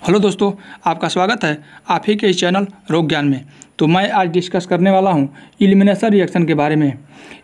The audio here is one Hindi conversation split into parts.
हेलो दोस्तों, आपका स्वागत है आप ही के इस चैनल रोग ज्ञान में। तो मैं आज डिस्कस करने वाला हूं एलिमिनेशन रिएक्शन के बारे में।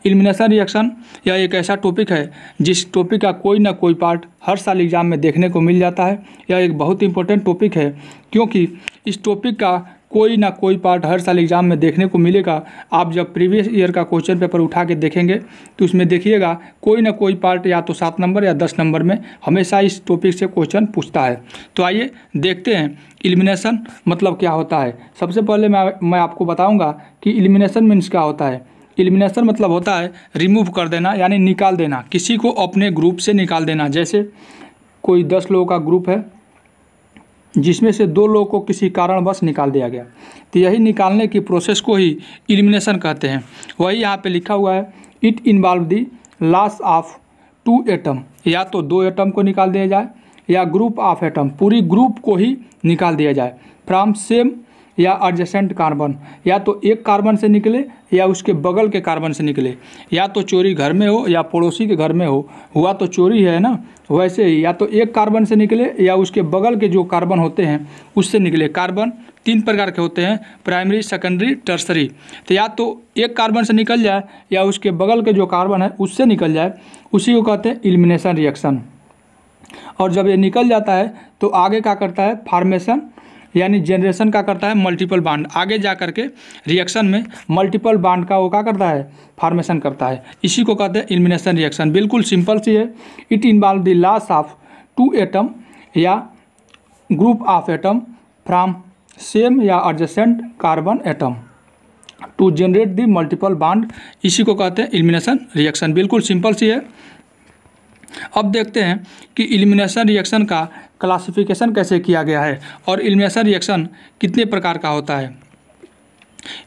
एलिमिनेशन रिएक्शन यह एक ऐसा टॉपिक है जिस टॉपिक का कोई ना कोई पार्ट हर साल एग्जाम में देखने को मिल जाता है। यह एक बहुत इंपॉर्टेंट टॉपिक है क्योंकि इस टॉपिक का कोई ना कोई पार्ट हर साल एग्जाम में देखने को मिलेगा। आप जब प्रीवियस ईयर का क्वेश्चन पेपर उठा के देखेंगे तो उसमें देखिएगा कोई ना कोई पार्ट या तो 7 नंबर या 10 नंबर में हमेशा इस टॉपिक से क्वेश्चन पूछता है। तो आइए देखते हैं एलिमिनेशन मतलब क्या होता है। सबसे पहले मैं आपको बताऊंगा कि एलिमिनेशन मीन्स क्या होता है। एलिमिनेशन मतलब होता है रिमूव कर देना, यानी निकाल देना, किसी को अपने ग्रुप से निकाल देना। जैसे कोई 10 लोगों का ग्रुप है जिसमें से 2 लोगों को किसी कारणवश निकाल दिया गया, तो यही निकालने की प्रोसेस को ही एलिमिनेशन कहते हैं। वही यहाँ पे लिखा हुआ है, it involve the loss of 2 atom, या तो 2 एटम को निकाल दिया जाए या ग्रुप ऑफ एटम, पूरी ग्रुप को ही निकाल दिया जाए। फ्रॉम सेम या एडजेसेंट कार्बन, या तो एक कार्बन से निकले या उसके बगल के कार्बन से निकले, या तो चोरी घर में हो या पड़ोसी के घर में हो, हुआ तो चोरी है ना, वैसे ही या तो एक कार्बन से निकले या उसके बगल के जो कार्बन होते हैं उससे निकले। कार्बन 3 प्रकार के होते हैं, प्राइमरी, सेकेंडरी, टर्सरी। तो या तो एक कार्बन से निकल जाए या उसके बगल के जो कार्बन है उससे निकल जाए, उसी को कहते हैं एलिमिनेशन रिएक्शन। और जब ये निकल जाता है तो आगे क्या करता है, फॉर्मेशन यानी जनरेशन का करता है मल्टीपल बॉन्ड। आगे जा करके रिएक्शन में मल्टीपल बॉन्ड का वो क्या करता है, फॉर्मेशन करता है। इसी को कहते हैं एलिमिनेशन रिएक्शन। बिल्कुल सिंपल सी है। It involve the loss of 2 atom या group of atom from same या adjacent carbon atom to generate the multiple bond. इसी को कहते हैं एलिमिनेशन रिएक्शन। बिल्कुल सिंपल सी है। अब देखते हैं कि एलिमिनेशन रिएक्शन का क्लासिफिकेशन कैसे किया गया है और एलिमिनेशन रिएक्शन कितने प्रकार का होता है।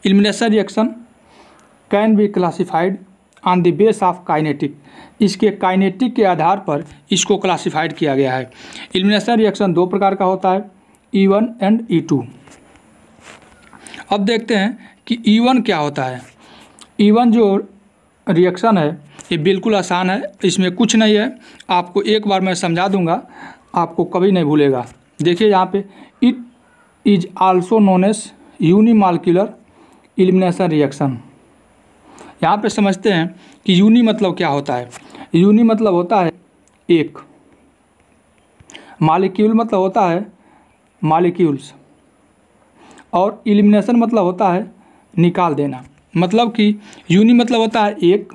Elimination reaction can be classified on the base of kinetic. इसके काइनेटिक के आधार पर इसको क्लासिफाइड किया गया है। एलिमिनेशन रिएक्शन 2 प्रकार का होता है, E1 एंड E2। अब देखते हैं कि E1 क्या होता है। E1 जो रिएक्शन है ये बिल्कुल आसान है, इसमें कुछ नहीं है। आपको एक बार मैं समझा दूंगा, आपको कभी नहीं भूलेगा। देखिए यहाँ पे, it is also known as unimolecular elimination reaction. यहाँ पे समझते हैं कि यूनि मतलब क्या होता है। यूनि मतलब होता है एक, मॉलिक्यूल मतलब होता है मॉलिक्यूल्स, और एलिमिनेशन मतलब होता है निकाल देना। मतलब कि यूनि मतलब होता है एक,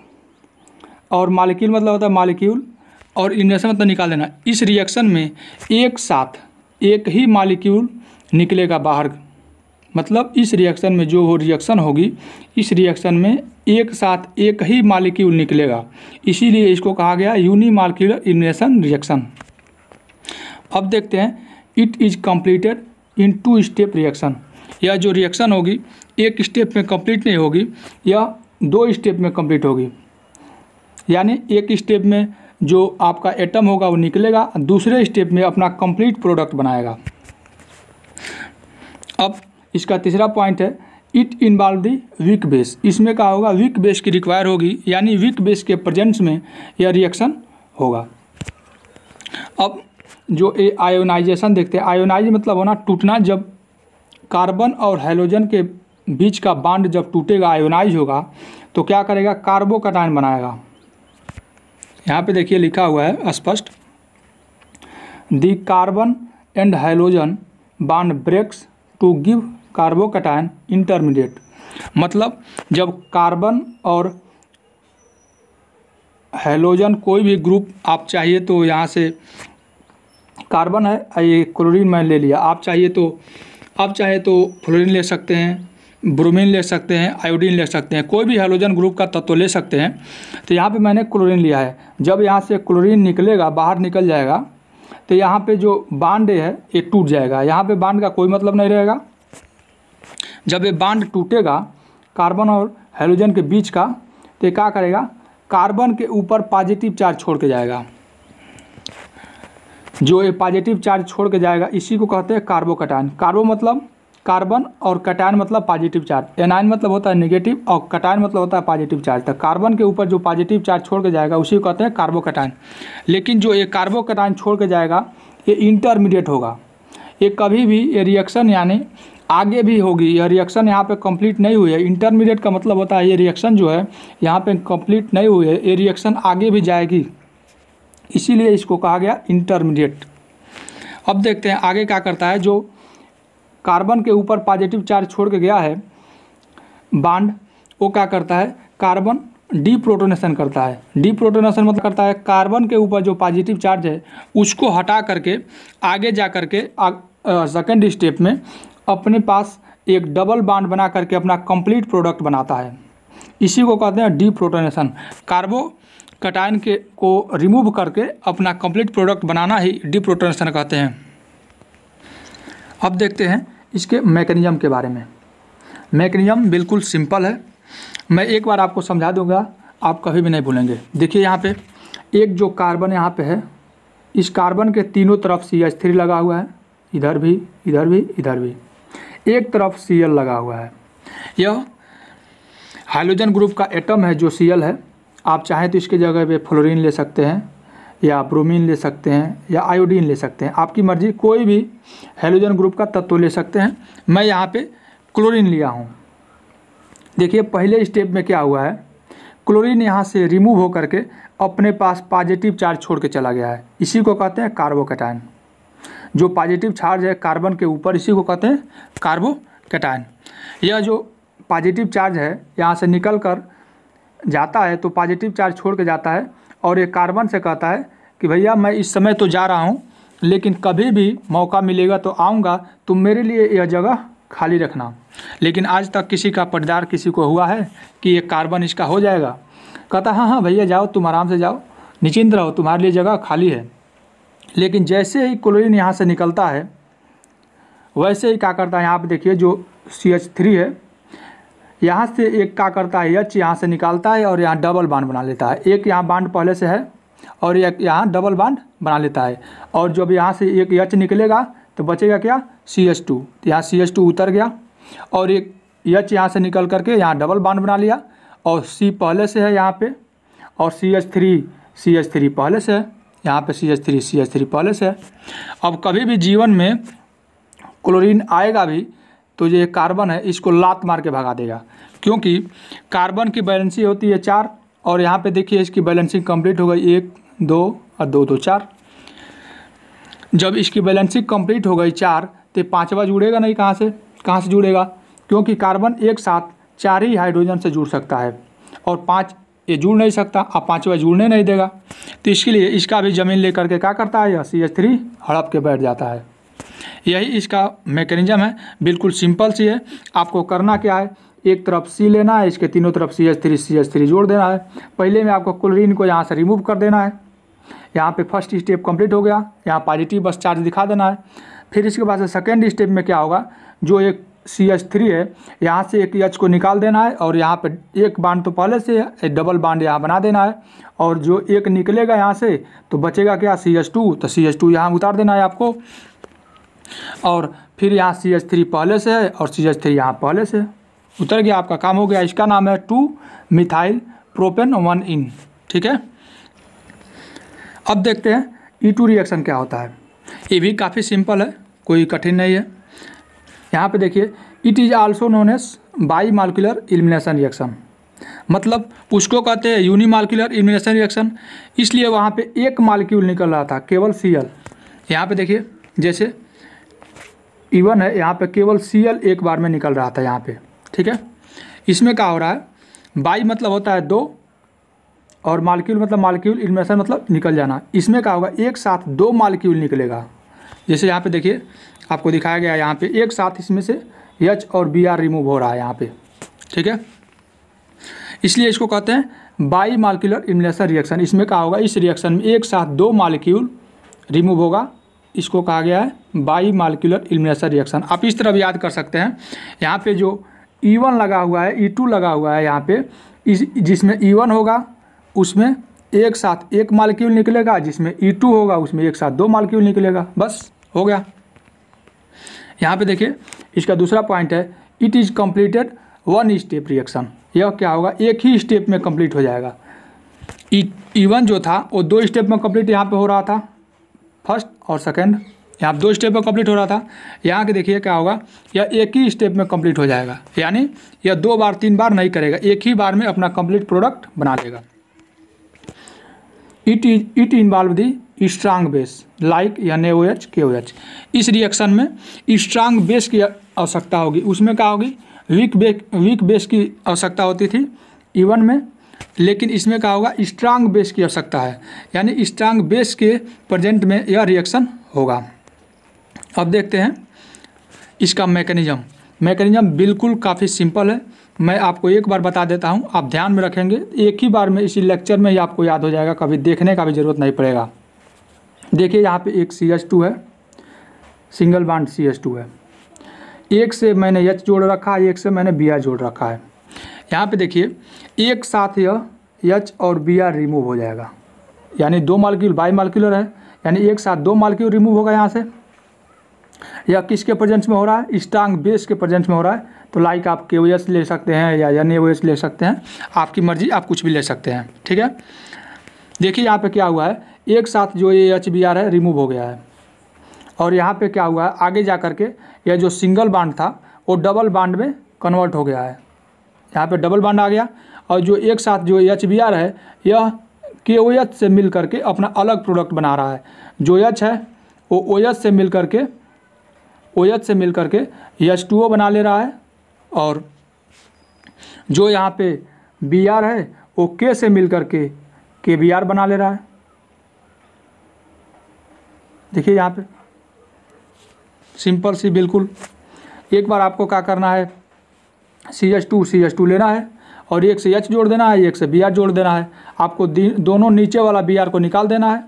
और मॉलिक्यूल मतलब होता है मॉलिक्यूल, और एलिमिनेशन मतलब निकाल देना। इस रिएक्शन में एक साथ एक ही मॉलिक्यूल निकलेगा बाहर। मतलब इस रिएक्शन में जो रिएक्शन होगी, इस रिएक्शन में एक साथ एक ही मॉलिक्यूल निकलेगा, इसीलिए इसको कहा गया यूनिमॉलिक्यूलर एलिमिनेशन रिएक्शन। अब देखते हैं, it is completed in 2 step reaction. यह जो रिएक्शन होगी एक स्टेप में कंप्लीट नहीं होगी, यह 2 स्टेप में कंप्लीट होगी। यानी एक स्टेप में जो आपका एटम होगा वो निकलेगा, दूसरे स्टेप में अपना कंप्लीट प्रोडक्ट बनाएगा। अब इसका तीसरा पॉइंट है, it involve the weak base. इसमें क्या होगा, वीक बेस की रिक्वायर होगी, यानी वीक बेस के प्रेजेंस में यह रिएक्शन होगा। अब जो आयोनाइजेशन देखते हैं, आयोनाइज मतलब होना टूटना। जब कार्बन और हैलोजन के बीच का बॉन्ड जब टूटेगा, आयोनाइज होगा, तो क्या करेगा, कार्बोकैटायन बनाएगा। यहाँ पे देखिए लिखा हुआ है स्पष्ट, the carbon and halogen bond breaks to give carbocation intermediate. मतलब जब कार्बन और हैलोजन कोई भी ग्रुप आप चाहिए तो, यहाँ से कार्बन है, ये क्लोरीन मैं ले लिया, आप चाहे तो फ्लोरीन ले सकते हैं, ब्रोमीन ले सकते हैं, आयोडीन ले सकते हैं, कोई भी हैलोजन ग्रुप का तत्व ले सकते हैं। तो यहाँ पे मैंने क्लोरीन लिया है। जब यहाँ से क्लोरीन निकलेगा, बाहर निकल जाएगा, तो यहाँ पे जो बॉन्ड है ये टूट जाएगा। यहाँ पे बॉन्ड का कोई मतलब नहीं रहेगा। जब ये बॉन्ड टूटेगा कार्बन और हैलोजन के बीच का, तो ये क्या करेगा, कार्बन के ऊपर पॉजिटिव चार्ज छोड़ के जाएगा। जो ये पॉजिटिव चार्ज छोड़ के जाएगा इसी को कहते हैं कार्बोकैटायन। कार्बो मतलब कार्बन और कैटायन मतलब पॉजिटिव चार्ज। एनायन मतलब होता है नेगेटिव और कैटायन मतलब होता है पॉजिटिव चार्ज। तो कार्बन के ऊपर जो पॉजिटिव चार्ज छोड़ के जाएगा उसी को कहते हैं कार्बोकैटायन। लेकिन जो ये कार्बोकैटायन छोड़ के जाएगा ये इंटरमीडिएट होगा। ये कभी भी ये रिएक्शन यानी आगे भी होगी। यह रिएक्शन यहाँ पे कंप्लीट नहीं हुई है। इंटरमीडिएट का मतलब होता है ये रिएक्शन जो है यहाँ पे कंप्लीट नहीं हुई है, ये रिएक्शन आगे भी जाएगी, इसीलिए इसको कहा गया इंटरमीडिएट। अब देखते हैं आगे क्या करता है। जो कार्बन के ऊपर पॉजिटिव चार्ज छोड़ के गया है बॉन्ड, वो क्या करता है, कार्बन डीप्रोटोनेशन करता है। डीप्रोटोनेशन मतलब करता है कार्बन के ऊपर जो पॉजिटिव चार्ज है उसको हटा करके आगे जा करके सेकेंड स्टेप में अपने पास एक डबल बॉन्ड बना करके अपना कंप्लीट प्रोडक्ट बनाता है। इसी को कहते हैं डीप्रोटोनेशन। कार्बोकैटायन को रिमूव करके अपना कंप्लीट प्रोडक्ट बनाना ही डीप्रोटोनेशन कहते हैं। अब देखते हैं इसके मैकेनिज्म के बारे में। मैकेनिज्म बिल्कुल सिंपल है, मैं एक बार आपको समझा दूंगा, आप कभी भी नहीं भूलेंगे। देखिए यहाँ पे एक जो कार्बन यहाँ पे है, इस कार्बन के तीनों तरफ CH3 लगा हुआ है, इधर भी, इधर भी, इधर भी। एक तरफ Cl लगा हुआ है। यह हाइड्रोजन ग्रुप का एटम है जो Cl है। आप चाहें तो इसके जगह पे फ्लोरीन ले सकते हैं या ब्रोमीन ले सकते हैं या आयोडीन ले सकते हैं, आपकी मर्जी, कोई भी हाइड्रोजन ग्रुप का तत्व ले सकते हैं। मैं यहाँ पे क्लोरीन लिया हूँ। देखिए पहले स्टेप में क्या हुआ है, क्लोरीन यहाँ से रिमूव हो करके अपने पास पॉजिटिव चार्ज छोड़ के चला गया है। इसी को कहते हैं कार्बोकैटायन। जो पॉजिटिव चार्ज है कार्बन के ऊपर, इसी को कहते हैं कार्बोकैटायन। यह जो पॉजिटिव चार्ज है यहाँ से निकल कर जाता है तो पॉजिटिव चार्ज छोड़ के जाता है और ये कार्बन से कहता है कि भैया मैं इस समय तो जा रहा हूँ, लेकिन कभी भी मौका मिलेगा तो आऊँगा, तुम मेरे लिए यह जगह खाली रखना। लेकिन आज तक किसी का पटदार किसी को हुआ है कि ये कार्बन इसका हो जाएगा? कहता हाँ हाँ भैया जाओ, तुम आराम से जाओ, निश्चिंत रहो, तुम्हारे लिए जगह खाली है। लेकिन जैसे ही क्लोरीन यहाँ से निकलता है वैसे ही क्या करता है, यहाँ पे देखिए जो CH3 है यहाँ से एक क्या करता है, H यहाँ से निकालता है और यहाँ डबल बॉन्ड बना लेता है। एक यहाँ बॉन्ड पहले से है और एक यहाँ डबल बॉन्ड बना लेता है। और जब यहाँ से एक H निकलेगा तो बचेगा क्या, CH2। तो यहाँ CH2 उतर गया और एक H यहाँ से निकल करके यहाँ डबल बॉन्ड बना लिया और C पहले से है यहाँ पे और CH3 पहले से है, यहाँ पे CH3 पहले से है। अब कभी भी जीवन में क्लोरीन आएगा भी तो ये कार्बन है इसको लात मार के भगा देगा, क्योंकि कार्बन की बैलेंसिंग होती है 4 और यहाँ पे देखिए इसकी बैलेंसिंग कंप्लीट हो गई 1 2 और 2 2 4। जब इसकी बैलेंसिंग कंप्लीट हो गई 4 तो पाँचवा जुड़ेगा नहीं, कहाँ से जुड़ेगा, क्योंकि कार्बन एक साथ 4 ही हाइड्रोजन से जुड़ सकता है और 5 ये जुड़ नहीं सकता, अब पाँचवा जुड़ने नहीं देगा। तो इसके लिए इसका भी ज़मीन लेकर के क्या करता है, यह CH3 हड़प के बैठ जाता है। यही इसका मैकेनिज्म है, बिल्कुल सिंपल सी है। आपको करना क्या है, एक तरफ C लेना है, इसके तीनों तरफ CH3 जोड़ देना है। पहले में आपको क्लोरीन को यहाँ से रिमूव कर देना है। यहाँ पे फर्स्ट स्टेप कंप्लीट हो गया, यहाँ पॉजिटिव बस चार्ज दिखा देना है। फिर इसके बाद से सेकेंड स्टेप में क्या होगा, जो एक CH3 है यहाँ से एक H को निकाल देना है और यहाँ पे एक बांड तो पहले से है, एक डबल बांड यहाँ बना देना है और जो एक निकलेगा यहाँ से तो बचेगा क्या, CH2। तो CH2 यहाँ उतार देना है आपको और फिर यहाँ CH3 पहले से है और CH3 यहाँ पहले से उतर गया, आपका काम हो गया। इसका नाम है 2 मिथाइल प्रोपेन 1 इन। ठीक है, अब देखते हैं E2 रिएक्शन क्या होता है। ये भी काफ़ी सिंपल है, कोई कठिन नहीं है। यहाँ पे देखिए, it is also known as bimolecular elimination reaction, मतलब उसको कहते हैं यूनिमालिक्यूलर एलिमिनेशन रिएक्शन। इसलिए वहाँ पे एक मालिक्यूल निकल रहा था केवल Cl। यहाँ पे देखिए जैसे E1 है, यहाँ पे केवल Cl एक बार में निकल रहा था यहाँ पे। ठीक है, इसमें क्या हो रहा है, बाई मतलब होता है 2 और मालिक्यूल मतलब मालिक्यूल एलिमिनेशन मतलब निकल जाना। इसमें क्या होगा, एक साथ 2 मालिक्यूल निकलेगा। जैसे यहाँ पे देखिए आपको दिखाया गया, यहाँ पे एक साथ इसमें से H और Br रिमूव हो रहा है यहाँ पे। ठीक है, इसलिए इसको कहते हैं बाई मालिक्यूलर एलिमिनेशन रिएक्शन। इसमें क्या होगा, इस रिएक्शन में एक साथ 2 मालिक्यूल रिमूव होगा, इसको कहा गया है बाई मालिक्यूलर एलिमिनेशन रिएक्शन। आप इस तरह भी याद कर सकते हैं, यहाँ पे जो E1 लगा हुआ है, E2 लगा हुआ है यहाँ पे, जिसमें E1 होगा उसमें एक साथ 1 मालिक्यूल निकलेगा, जिसमें E2 होगा उसमें एक साथ 2 मालिक्यूल निकलेगा, बस हो गया। यहाँ पे देखिए इसका दूसरा पॉइंट है, it is completed 1 step reaction. यह क्या होगा, एक ही स्टेप में कंप्लीट हो जाएगा। E1 जो था वो 2 स्टेप में कंप्लीट यहाँ पे हो रहा था, फर्स्ट और सेकंड। यहाँ 2 स्टेप में कंप्लीट हो रहा था, यहाँ के देखिए क्या होगा, यह एक ही स्टेप में कंप्लीट हो जाएगा, यानी यह 2 बार 3 बार नहीं करेगा, एक ही बार में अपना कंप्लीट प्रोडक्ट बना देगा। It involve the strong base like NaOH KOH। इस रिएक्शन में स्ट्रांग बेस की आवश्यकता होगी, उसमें क्या होगी, वीक बेस की आवश्यकता होती थी E1 में, लेकिन इसमें क्या होगा, स्ट्रांग बेस की आवश्यकता है, यानी स्ट्रांग बेस के प्रेजेंट में यह रिएक्शन होगा। अब देखते हैं इसका मैकेनिज्म बिल्कुल काफ़ी सिंपल है। मैं आपको एक बार बता देता हूं, आप ध्यान में रखेंगे, एक ही बार में इसी लेक्चर में ही आपको याद हो जाएगा, कभी देखने का भी ज़रूरत नहीं पड़ेगा। देखिए यहाँ पे एक CH2 है, सिंगल बॉन्ड CH2 है, एक से मैंने H जोड़ रखा है, एक से मैंने Br जोड़ रखा है। यहाँ पे देखिए एक साथ यह H और Br रिमूव हो जाएगा, यानी 2 मॉलिक्यूल बाई मॉलिक्यूलर है, यानी एक साथ 2 मॉलिक्यूल रिमूव होगा यहाँ से। यह किसके प्रेजेंस में हो रहा है, स्ट्रांग बेस के प्रेजेंस में हो रहा है। तो लाइक आप KOH ले सकते हैं या NaOH ले सकते हैं, आपकी मर्जी, आप कुछ भी ले सकते हैं, ठीक है। देखिए यहाँ पे क्या हुआ है, एक साथ जो ये HBr है रिमूव हो गया है, और यहाँ पे क्या हुआ है, आगे जा कर के यह जो सिंगल बॉन्ड था वो डबल बॉन्ड में कन्वर्ट हो गया है, यहाँ पे डबल बॉन्ड आ गया, और जो एक साथ जो HBr है यह KOH से मिल करके अपना अलग प्रोडक्ट बना रहा है। जो H है वो OH से मिल करके H2O बना ले रहा है, और जो यहाँ पे Br है वो K से मिल करके KBr बना ले रहा है। देखिए यहाँ पे सिंपल सी बिल्कुल। एक बार आपको क्या करना है, CH2 लेना है और एक से H जोड़ देना है, एक से Br जोड़ देना है। आपको दोनों नीचे वाला Br को निकाल देना है,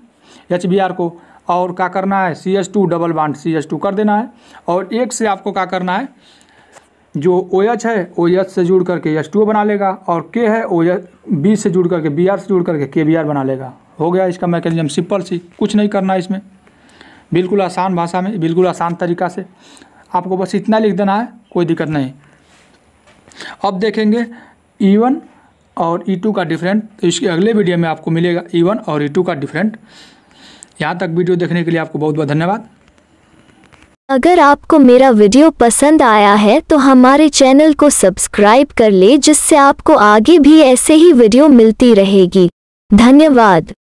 HBr को, और क्या करना है, CH2 डबल बॉन्ड CH2 कर देना है, और एक से आपको क्या करना है, जो OH है OH से जुड़ करके H2O बना लेगा, और K है B से जुड़ करके Br से जुड़ करके KBr बना लेगा। हो गया इसका मैकेनिज्म, सिंपल सी, कुछ नहीं करना है इसमें, बिल्कुल आसान भाषा में, बिल्कुल आसान तरीका से आपको बस इतना लिख देना है, कोई दिक्कत नहीं। अब देखेंगे E1 और E2 का डिफरेंट, तो इसके अगले वीडियो में आपको मिलेगा E1 और E2 का डिफरेंट। यहाँ तक वीडियो देखने के लिए आपको बहुत बहुत धन्यवाद। अगर आपको मेरा वीडियो पसंद आया है तो हमारे चैनल को सब्सक्राइब कर ले, जिससे आपको आगे भी ऐसे ही वीडियो मिलती रहेगी। धन्यवाद।